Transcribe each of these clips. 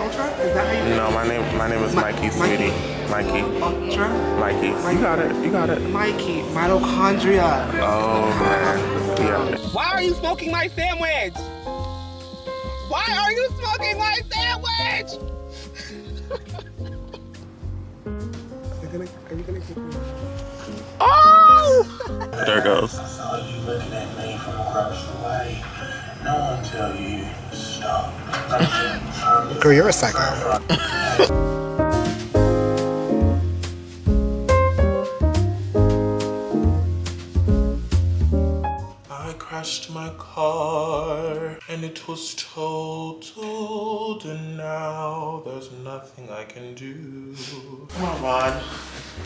Ultra? Is that how you? No, my name is Mikey, sweetie. Mikey. Ultra? Mikey. You got it. You got it. Mikey. Mitochondria. Oh man. Yeah. Why are you smoking my sandwich? Why are you smoking my sandwich? Are you gonna kick me? Oh! There it goes. I saw you looking at me from across the way. No one tell you to stop. Girl, you're a psycho. I crashed my car and it was totaled, and now there's nothing I can do. Come on, Ron.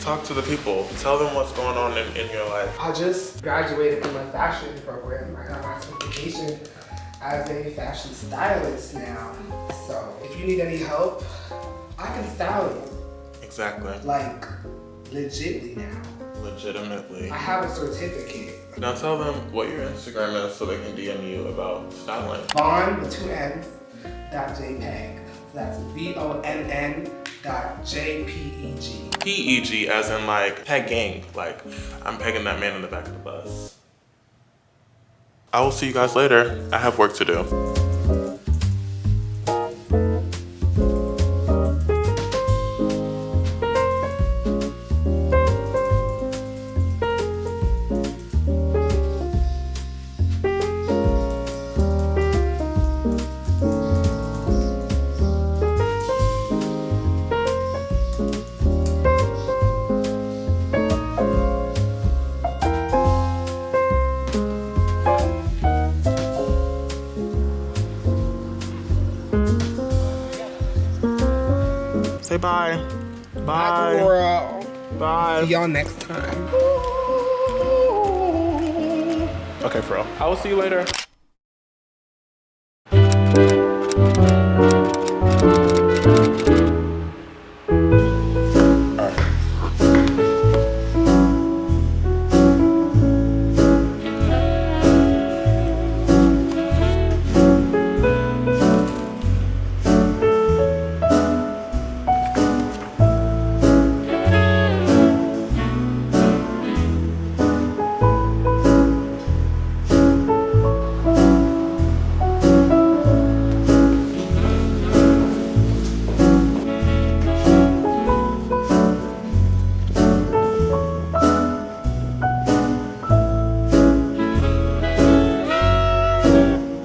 Talk to the people. Tell them what's going on in your life. I just graduated from a fashion program. I got my certification as a fashion stylist now. So if you need any help, I can style you. Exactly. Like, legitly now. Legitimately. I have a certificate. Now tell them what your Instagram is so they can DM you about styling. Von with 2 N's .jpeg. That's VONN .jpeg. PEG as in like pegging. Like I'm pegging that man in the back of the bus. I will see you guys later. I have work to do. Say bye. Bye. Girl. Bye. See y'all next time. Okay, for real. I will see you later.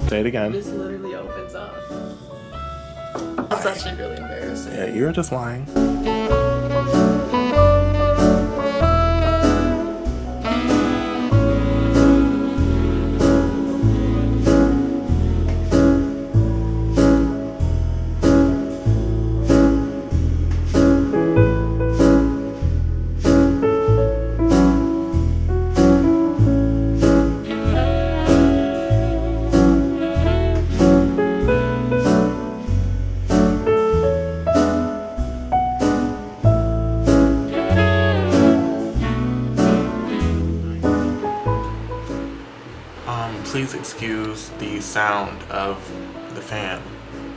Say it again. This literally opens up. It's actually really embarrassing. Yeah, you're just lying. Please excuse the sound of the fan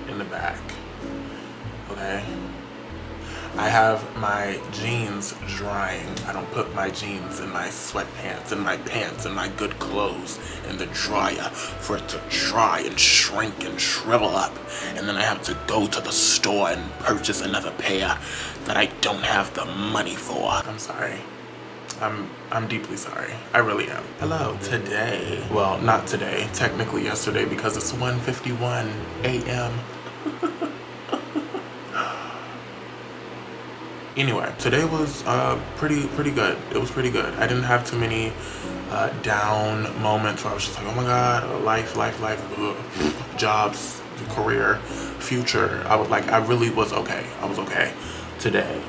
in the back, okay? I have my jeans drying. I don't put my jeans in my sweatpants and my pants and my good clothes in the dryer for it to dry and shrink and shrivel up. And then I have to go to the store and purchase another pair that I don't have the money for. I'm sorry. I'm deeply sorry. I really am. Hello, today. Well, not today. Technically yesterday because it's 1:51 a.m. Anyway, today was pretty good. It was pretty good. I didn't have too many down moments where I was just like, oh my God, life, jobs, career, future. I really was okay. I was okay today.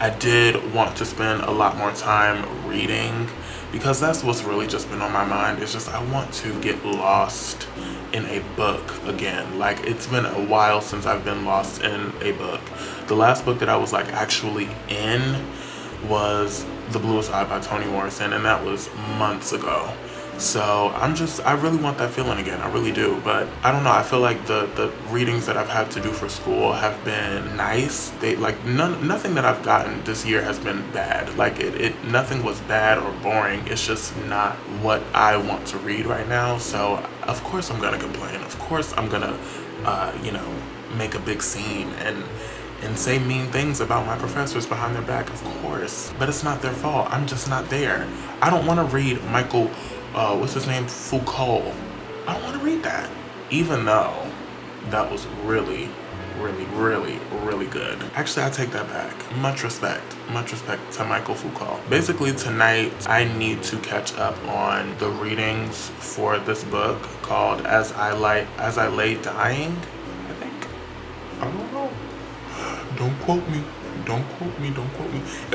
I did want to spend a lot more time reading because that's what's really just been on my mind. It's just I want to get lost in a book again. Like, it's been a while since I've been lost in a book. The last book that I was like actually in was The Bluest Eye by Toni Morrison, and that was months ago. So I really want that feeling again. I really do. But I don't know. I feel like the readings that I've had to do for school have been nice. They like nothing that I've gotten this year has been bad. Like nothing was bad or boring. It's just not what I want to read right now. So of course I'm gonna complain. Of course I'm gonna, make a big scene and say mean things about my professors behind their back, of course. But it's not their fault. I'm just not there. I don't want to read Michael, what's his name, Foucault. I don't want to read that. Even though that was really, really, really, really good. Actually, I take that back. Much respect to Michael Foucault. Basically, tonight, I need to catch up on the readings for this book called As I Lay Dying, I think. I don't know. Don't quote me.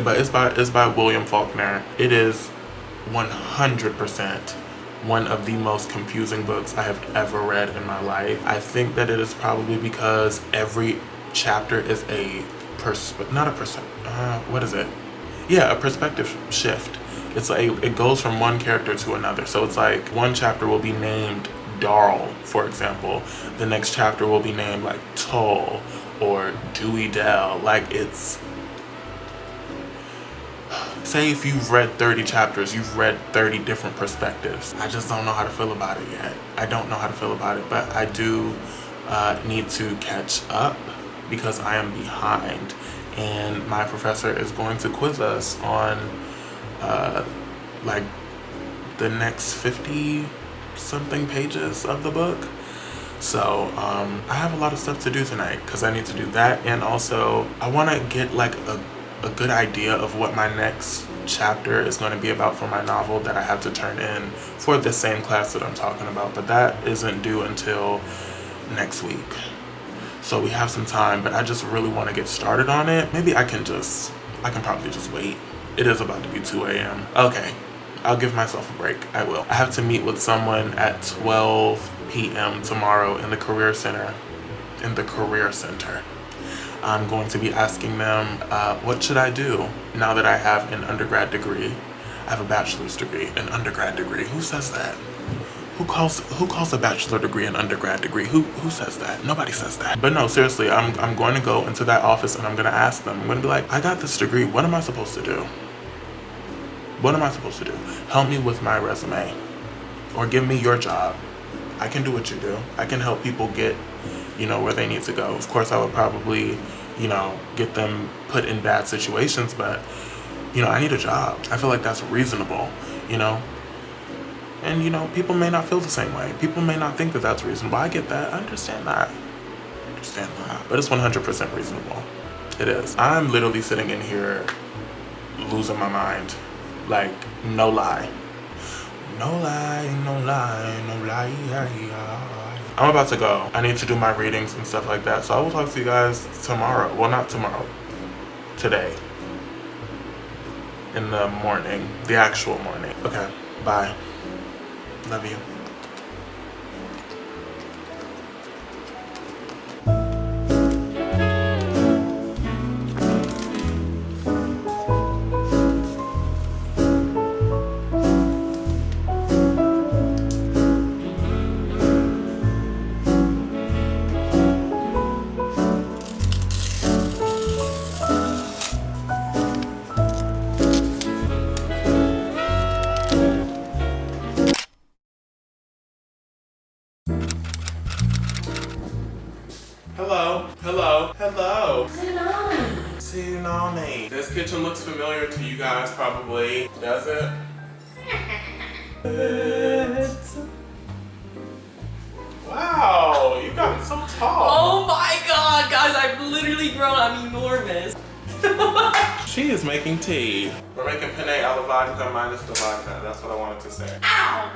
But it's by William Faulkner. It is 100% one of the most confusing books I have ever read in my life. I think that it is probably because every chapter is a perspective shift. It's like it goes from one character to another. So it's like one chapter will be named Darl, for example. The next chapter will be named like Tull or Dewey Dell. Like it's, say if you've read 30 chapters, you've read 30 different perspectives. I just don't know how to feel about it yet. I don't know how to feel about it, but I do need to catch up because I am behind, and my professor is going to quiz us on like the next 50 something pages of the book. So I have a lot of stuff to do tonight because I need to do that, and also I want to get like a good idea of what my next chapter is going to be about for my novel that I have to turn in for the same class that I'm talking about, but that isn't due until next week. So we have some time, but I just really want to get started on it. Maybe I can probably just wait. It is about to be 2 a.m. Okay, I'll give myself a break. I will. I have to meet with someone at 12 p.m. tomorrow in the career center. I'm going to be asking them, what should I do now that I have an undergrad degree? I have a bachelor's degree, an undergrad degree. Who says that? Who calls a bachelor degree an undergrad degree? Who says that? Nobody says that. But no, seriously, I'm going to go into that office and I'm going to ask them. I'm going to be like, I got this degree. What am I supposed to do? What am I supposed to do? Help me with my resume, or give me your job. I can do what you do. I can help people get, where they need to go. Of course, I would probably, get them put in bad situations, but, I need a job. I feel like that's reasonable, And, people may not feel the same way. People may not think that that's reasonable. I get that. I understand that. But it's 100% reasonable. It is. I'm literally sitting in here losing my mind. Like, no lie. I'm about to go. I need to do my readings and stuff like that. So I will talk to you guys tomorrow. Well, not tomorrow. Today. In the morning. The actual morning. Okay. Bye. Love you. Hello. Tsunami. This kitchen looks familiar to you guys probably. Does it? Wow, you got so tall. Oh my god, guys, I've literally grown. I'm enormous. She is making tea. We're making penne alla vodka minus the vodka. That's what I wanted to say. Ow!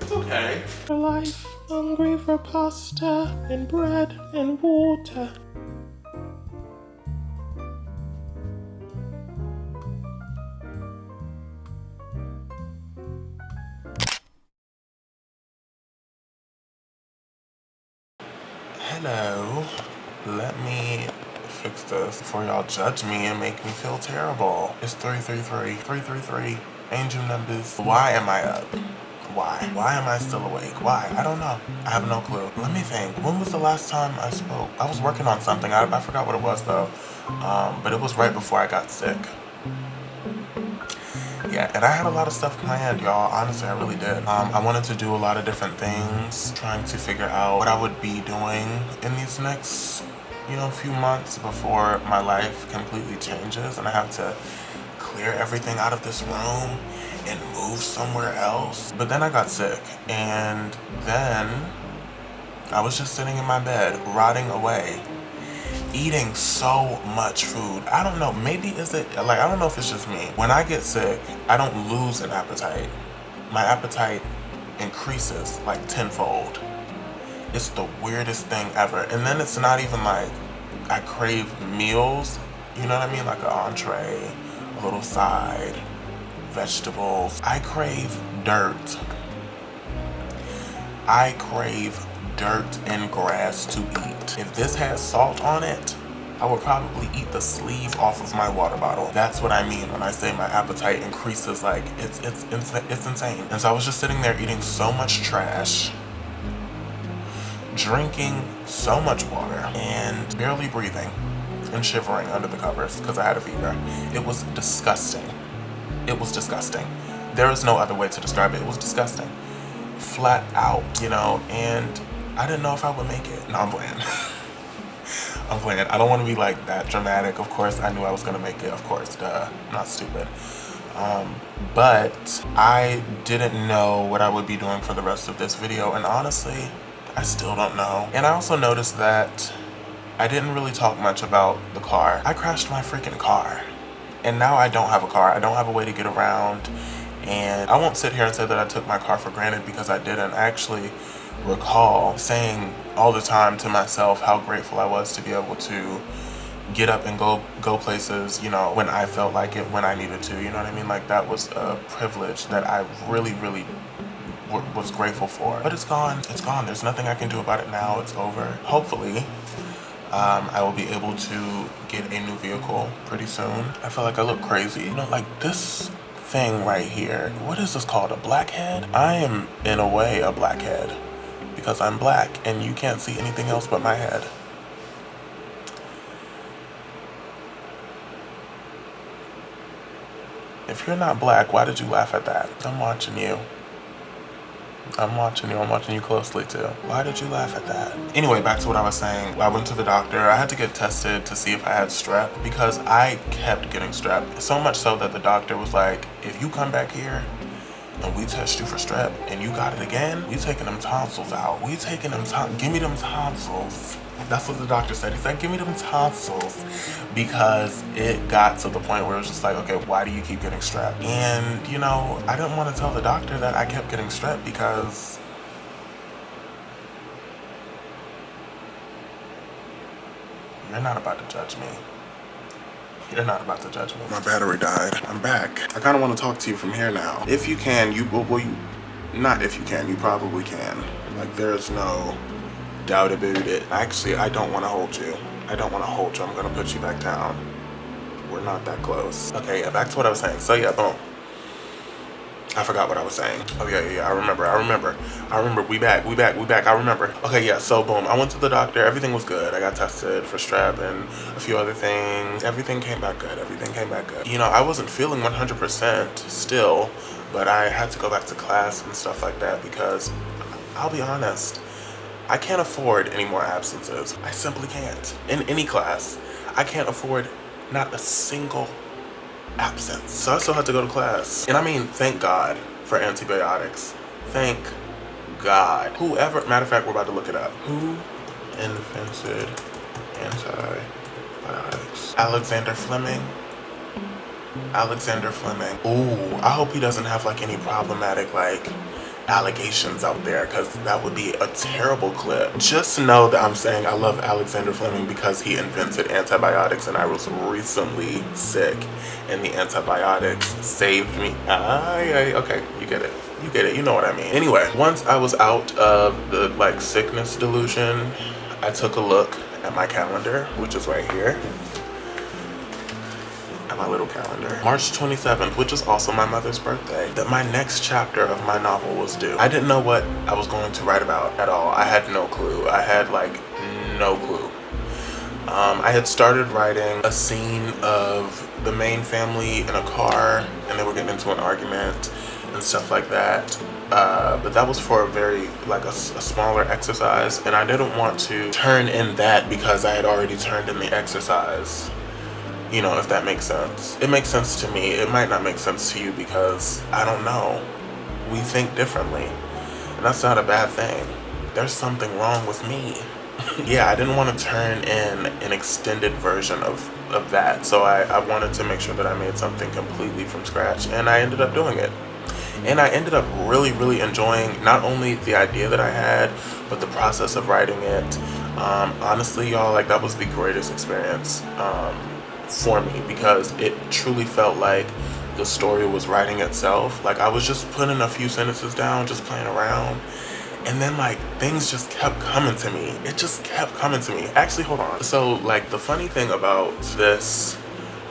It's okay. For life, hungry for pasta and bread and water. Hello. Let me fix this before y'all judge me and make me feel terrible. It's 333. 333. Angel numbers. Why am I up? Why? Why am I still awake? Why? I don't know. I have no clue. Let me think. When was the last time I spoke? I was working on something. I forgot what it was though. But it was right before I got sick. Yeah, and I had a lot of stuff planned, y'all. Honestly, I really did. I wanted to do a lot of different things, trying to figure out what I would be doing in these next, few months before my life completely changes and I have to clear everything out of this room and move somewhere else. But then I got sick, and then I was just sitting in my bed, rotting away, eating so much food. I don't know, maybe I don't know if it's just me. When I get sick, I don't lose an appetite. My appetite increases like tenfold. It's the weirdest thing ever. And then it's not even like I crave meals, you know what I mean? Like an entree, a little side, vegetables. I crave dirt. I crave dirt and grass to eat. If this has salt on it, I would probably eat the sleeve off of my water bottle. That's what I mean when I say my appetite increases. Like it's insane. And so I was just sitting there eating so much trash, drinking so much water, and barely breathing and shivering under the covers because I had a fever. It was disgusting. It was disgusting. There is no other way to describe it. It was disgusting. Flat out, and I didn't know if I would make it. No, I'm playing. I'm playing. I don't want to be like that dramatic. Of course, I knew I was going to make it. Of course, duh. I'm not stupid. But I didn't know what I would be doing for the rest of this video. And honestly, I still don't know. And I also noticed that I didn't really talk much about the car. I crashed my freaking car. And now I don't have a car. I don't have a way to get around. And I won't sit here and say that I took my car for granted, because I didn't. I actually recall saying all the time to myself how grateful I was to be able to get up and go places, when I felt like it, when I needed to, you know what I mean? Like, that was a privilege that I really, really was grateful for. But it's gone. It's gone. There's nothing I can do about it now. It's over. Hopefully, I will be able to get a new vehicle pretty soon. I feel like I look crazy. Like this thing right here. What is this called? A blackhead? I am, in a way, a blackhead. Because I'm black and you can't see anything else but my head. If you're not black, why did you laugh at that? I'm watching you. I'm watching you. I'm watching you closely too. Why did you laugh at that? Anyway, back to what I was saying. I went to the doctor. I had to get tested to see if I had strep, because I kept getting strep. So much so that the doctor was like, if you come back here and we test you for strep and you got it again, we taking them tonsils out. We taking them give me them tonsils. That's what the doctor said. He's like, give me them tonsils. Because it got to the point where it was just like, okay, why do you keep getting strep? And, I didn't want to tell the doctor that I kept getting strep, because you're not about to judge me. You're not about to judge me. My battery died. I'm back. I kind of want to talk to you from here now. If you can, not if you can, you probably can. Like, there's no doubt about it. Actually, I don't want to hold you. I don't want to hold you. I'm going to put you back down. We're not that close. Okay, yeah, back to what I was saying. So yeah, boom. I forgot what I was saying. Oh yeah, I remember. We back. I remember. Okay, yeah, so boom. I went to the doctor. Everything was good. I got tested for strep and a few other things. Everything came back good. I wasn't feeling 100% still, but I had to go back to class and stuff like that, because I'll be honest, I can't afford any more absences. I simply can't. In any class, I can't afford not a single absence. So I still had to go to class. And I mean, thank God for antibiotics. Thank God. Matter of fact, we're about to look it up. Who invented antibiotics? Alexander Fleming. Ooh, I hope he doesn't have like any problematic allegations out there, because that would be a terrible clip. Just know that I'm saying I love Alexander Fleming because he invented antibiotics, and I was recently sick and the antibiotics saved me. Okay, you get it, you know what I mean. Anyway, once I was out of the sickness delusion, I took a look at my calendar, which is right here. I at my little calendar. March 27th, which is also my mother's birthday, that my next chapter of my novel was due. I didn't know what I was going to write about at all. I had no clue. I had like no clue. I had started writing a scene of the main family in a car and they were getting into an argument and stuff like that. But that was for a very, like a smaller exercise, and I didn't want to turn in that because I had already turned in the exercise. You know, if that makes sense. It makes sense to me. It might not make sense to you because, I don't know, we think differently. And that's not a bad thing. There's something wrong with me. Yeah, I didn't want to turn in an extended version of that. So I wanted to make sure that I made something completely from scratch, and I ended up doing it. And I ended up really, really enjoying not only the idea that I had, but the process of writing it. Honestly, y'all, like that was the greatest experience for me because it truly felt like the story was writing itself. Like I was just putting a few sentences down, just playing around. And then like things just kept coming to me. It just kept coming to me. Actually, hold on. So like the funny thing about this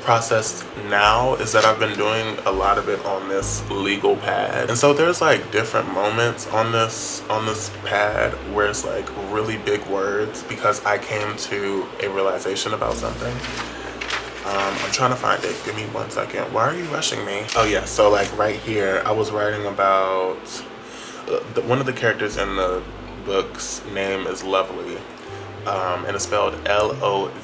process now is that I've been doing a lot of it on this legal pad, and so there's like different moments on this pad where it's like really big words because I came to a realization about something. I'm trying to find it. Give me 1 second. Why are you rushing me? Oh yeah, so like right here I was writing about one of the characters in the book's name is Lovely, and it's spelled Lovely.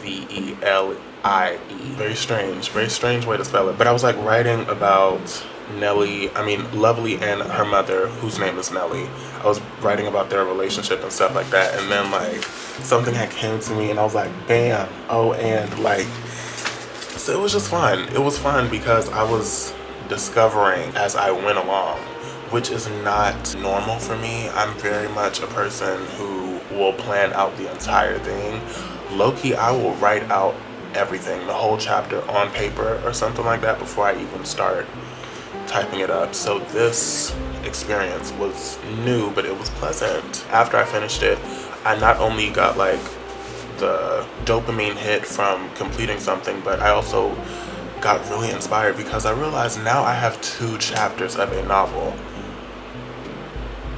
Very strange way to spell it. But I was like writing about Lovely and her mother, whose name is Nellie. I was writing about their relationship and stuff like that. And then like something had came to me and I was like, bam, oh, and like, so it was just fun. It was fun because I was discovering as I went along, which is not normal for me. I'm very much a person who will plan out the entire thing. Low-key, I will write out everything, the whole chapter on paper or something like that before I even start typing it up. So this experience was new, but it was pleasant. After I finished it, I not only got like the dopamine hit from completing something, but I also got really inspired because I realized now I have 2 chapters of a novel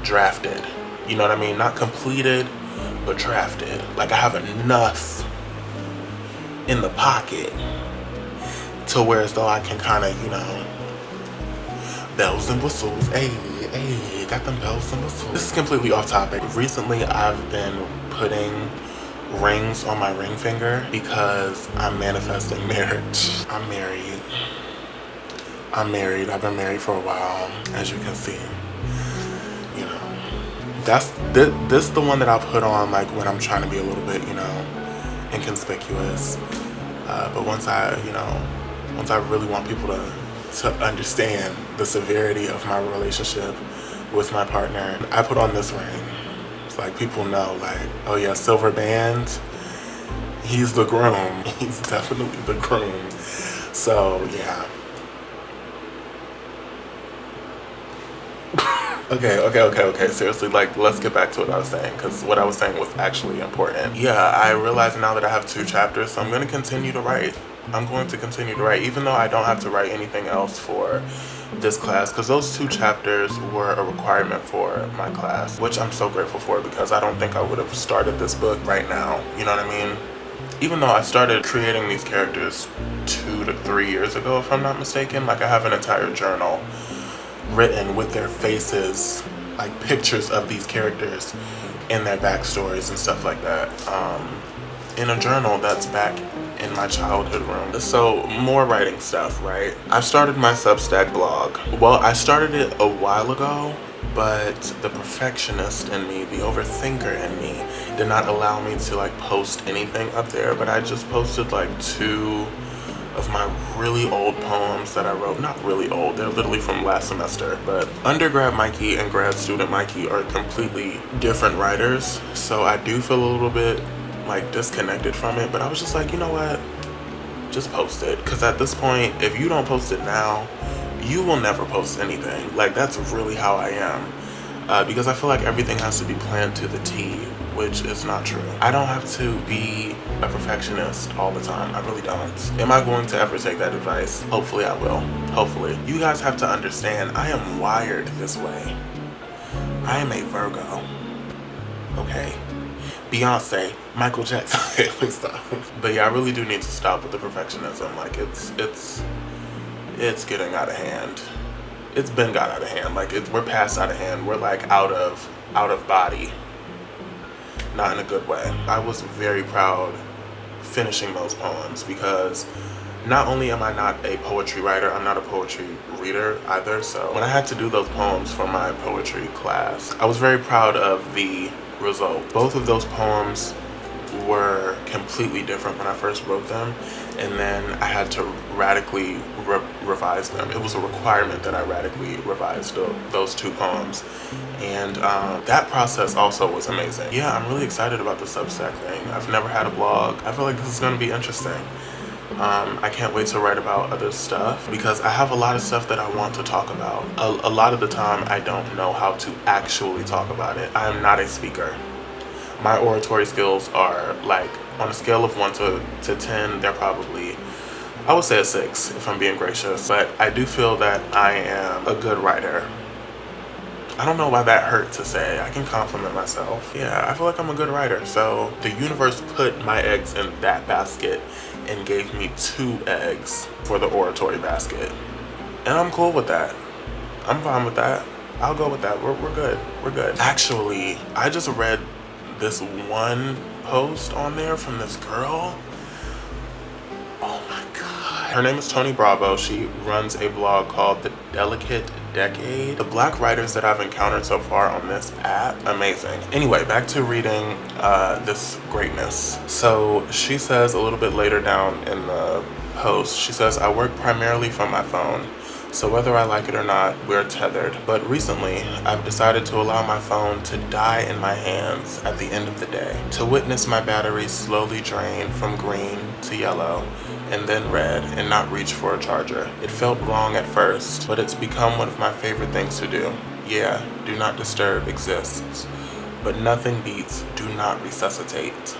drafted. You know what I mean? Not completed, but drafted. Like I have enough in the pocket to where as though I can kind of, you know, bells and whistles. Hey, got them bells and whistles. This is completely off topic. Recently, I've been putting rings on my ring finger because I'm manifesting marriage. I'm married. I've been married for a while, as you can see. You know, this the one that I'll put on like when I'm trying to be a little bit, you know, inconspicuous. But once I really want people to understand the severity of my relationship with my partner, I put on this ring. It's like people know, like, oh yeah, silver band, he's the groom. He's definitely the groom. So yeah. Okay. Seriously, like, let's get back to what I was saying, because what I was saying was actually important. Yeah, I realize now that I have 2 chapters, so I'm going to continue to write. Even though I don't have to write anything else for this class, because those 2 chapters were a requirement for my class, which I'm so grateful for because I don't think I would have started this book right now. You know what I mean? Even though I started creating these characters 2 to 3 years ago, if I'm not mistaken, like I have an entire journal written with their faces, like pictures of these characters and their backstories and stuff like that, in a journal that's back in my childhood room. So more writing stuff, right? I've started my Substack blog. Well, I started it a while ago, but the perfectionist in me, the overthinker in me, did not allow me to like post anything up there. But I just posted like 2 of my really old poems that I wrote. Not really old, they're literally from last semester, but undergrad 𝐒𝐿𝐾𝐋𝐒 and grad student 𝐒𝐿𝐾𝐋𝐒 are completely different writers, so I do feel a little bit like disconnected from it. But I was just like, you know what, just post it, because at this point, if you don't post it now, you will never post anything. Like, that's really how I am, because I feel like everything has to be planned to the T which is not true. I don't have to be a perfectionist all the time. I really don't. Am I going to ever take that advice? Hopefully I will. Hopefully. You guys have to understand, I am wired this way. I am a Virgo. Okay? Beyonce, Michael Jackson. Okay, please stop. But yeah, I really do need to stop with the perfectionism. Like it's getting out of hand. It's been got out of hand. Like we're past out of hand. We're like out of body. Not in a good way. I was very proud finishing those poems because not only am I not a poetry writer, I'm not a poetry reader either. So when I had to do those poems for my poetry class, I was very proud of the result. Both of those poems were completely different when I first wrote them, and then I had to radically revise them. It was a requirement that I radically revised those two poems, and that process also was amazing. Yeah, I'm really excited about the Substack thing. I've never had a blog. I feel like this is going to be interesting. I can't wait to write about other stuff because I have a lot of stuff that I want to talk about. A lot of the time I don't know how to actually talk about it. I am not a speaker. My oratory skills are like, on a scale of 1 to 10, they're probably, I would say a 6 if I'm being gracious. But I do feel that I am a good writer. I don't know why that hurt to say. I can compliment myself. Yeah, I feel like I'm a good writer. So the universe put my eggs in that basket and gave me 2 eggs for the oratory basket. And I'm cool with that. I'm fine with that. I'll go with that. We're good. We're good. Actually, I just read this one post on there from this girl. Oh my God. Her name is Tony Bravo. She runs a blog called The Delicate Decade. The black writers that I've encountered so far on this app, amazing. Anyway, back to reading this greatness. So she says a little bit later down in the post, she says, I work primarily from my phone. So whether I like it or not, we're tethered. But recently, I've decided to allow my phone to die in my hands at the end of the day, to witness my batteries slowly drain from green to yellow and then red and not reach for a charger. It felt wrong at first, but it's become one of my favorite things to do. Yeah, do not disturb exists, but nothing beats do not resuscitate.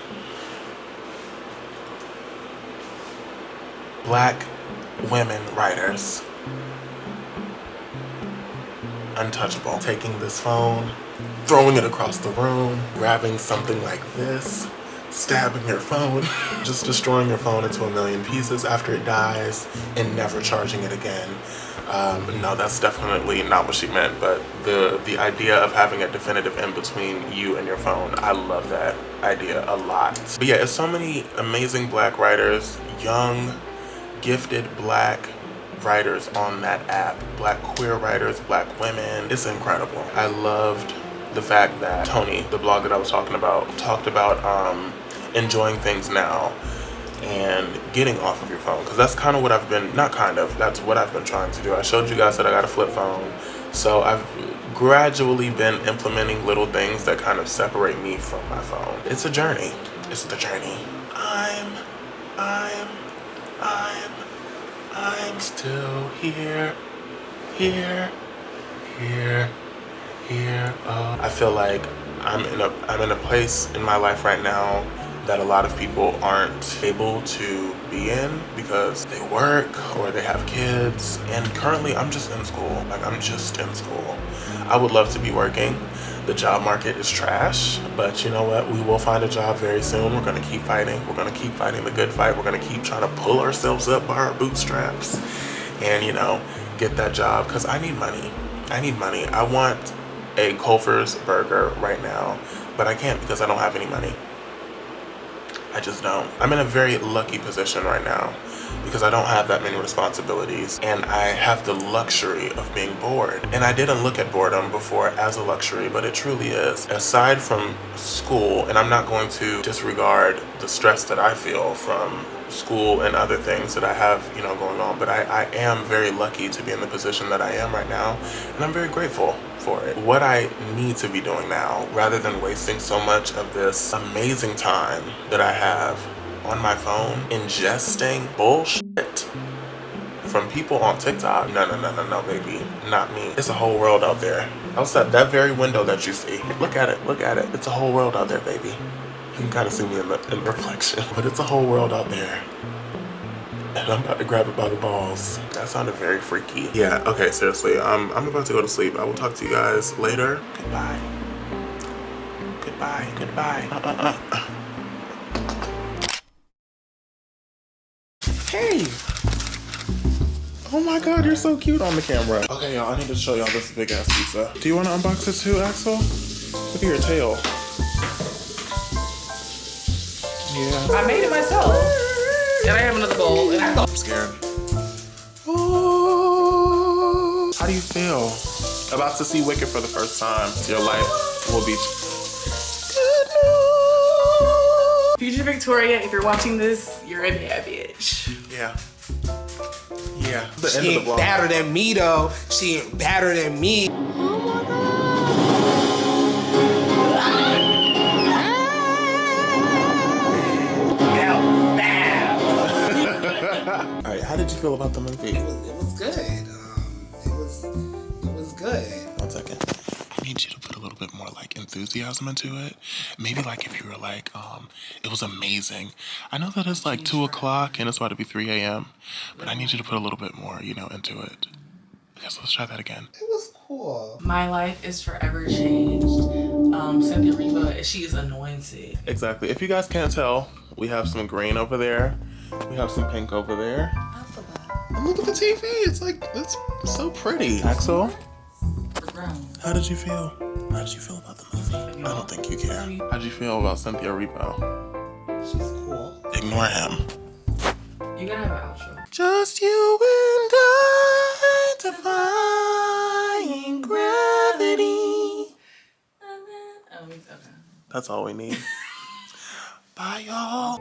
Black women writers. Untouchable. Taking this phone, throwing it across the room, grabbing something like this, stabbing your phone, just destroying your phone into a million pieces after it dies and never charging it again. No, that's definitely not what she meant, but the idea of having a definitive in between you and your phone, I love that idea a lot. But yeah, it's so many amazing black writers, young, gifted black writers on that app, black queer writers, black women. It's incredible. I loved the fact that Tony, the blog that I was talking about, talked about enjoying things now and getting off of your phone, because that's kind of what I've been, not kind of, that's what I've been trying to do. I showed you guys that I got a flip phone, so I've gradually been implementing little things that kind of separate me from my phone. It's a journey. It's the journey. I'm still here. I feel like I'm in a place in my life right now that a lot of people aren't able to be in because they work or they have kids. And currently I'm just in school. Like, I'm just in school. I would love to be working. The job market is trash, but you know what? We will find a job very soon. We're gonna keep fighting. We're gonna keep fighting the good fight. We're gonna keep trying to pull ourselves up by our bootstraps and, you know, get that job, because I need money. I need money. I want a Culver's burger right now, but I can't because I don't have any money. I just don't. I'm in a very lucky position right now because I don't have that many responsibilities and I have the luxury of being bored. And I didn't look at boredom before as a luxury, but it truly is. Aside from school, and I'm not going to disregard the stress that I feel from school and other things that I have, you know, going on, but I am very lucky to be in the position that I am right now, and I'm very grateful for it. What I need to be doing now, rather than wasting so much of this amazing time that I have on my phone ingesting bullshit from people on TikTok, no, baby, not me. It's a whole world out there. Outside that very window that you see. Look at it. It's a whole world out there, baby. You can kind of see me in the reflection, but it's a whole world out there. And I'm about to grab it by the balls. That sounded very freaky. Yeah, okay, seriously, I'm about to go to sleep. I will talk to you guys later. Goodbye. Hey! Oh my god, you're so cute on the camera. Okay, y'all, I need to show y'all this big ass pizza. Do you want to unbox it too, Axel? Look at your tail. Yeah. I made it myself. And I have another bowl. And I'm scared. Oh, how do you feel about to see Wicked for the first time? Your life will be good news. Future Victoria, if you're watching this, you're a bad bitch. Yeah. Yeah. The She end ain't of the vlog. better than me though. She ain't better than me. All right, how did you feel about the movie? It was good. It was good. 1 second. I need you to put a little bit more like enthusiasm into it. Maybe like if you were like, it was amazing. I know that it's like 2 o'clock and it's about to be 3 a.m. But I need you to put a little bit more, into it. Okay, so let's try that again. It was cool. My life is forever changed. Cynthia Reba, she is anointed. Exactly. If you guys can't tell, we have some green over there. We have some pink over there. And look at the TV. It's so pretty. Axel, how did you feel? How did you feel about the movie? I don't think you care. How did you feel about Cynthia Reba? She's cool. Ignore him. You gotta have an outro. Just you and I defying gravity. Oh, okay. That's all we need. Bye, y'all.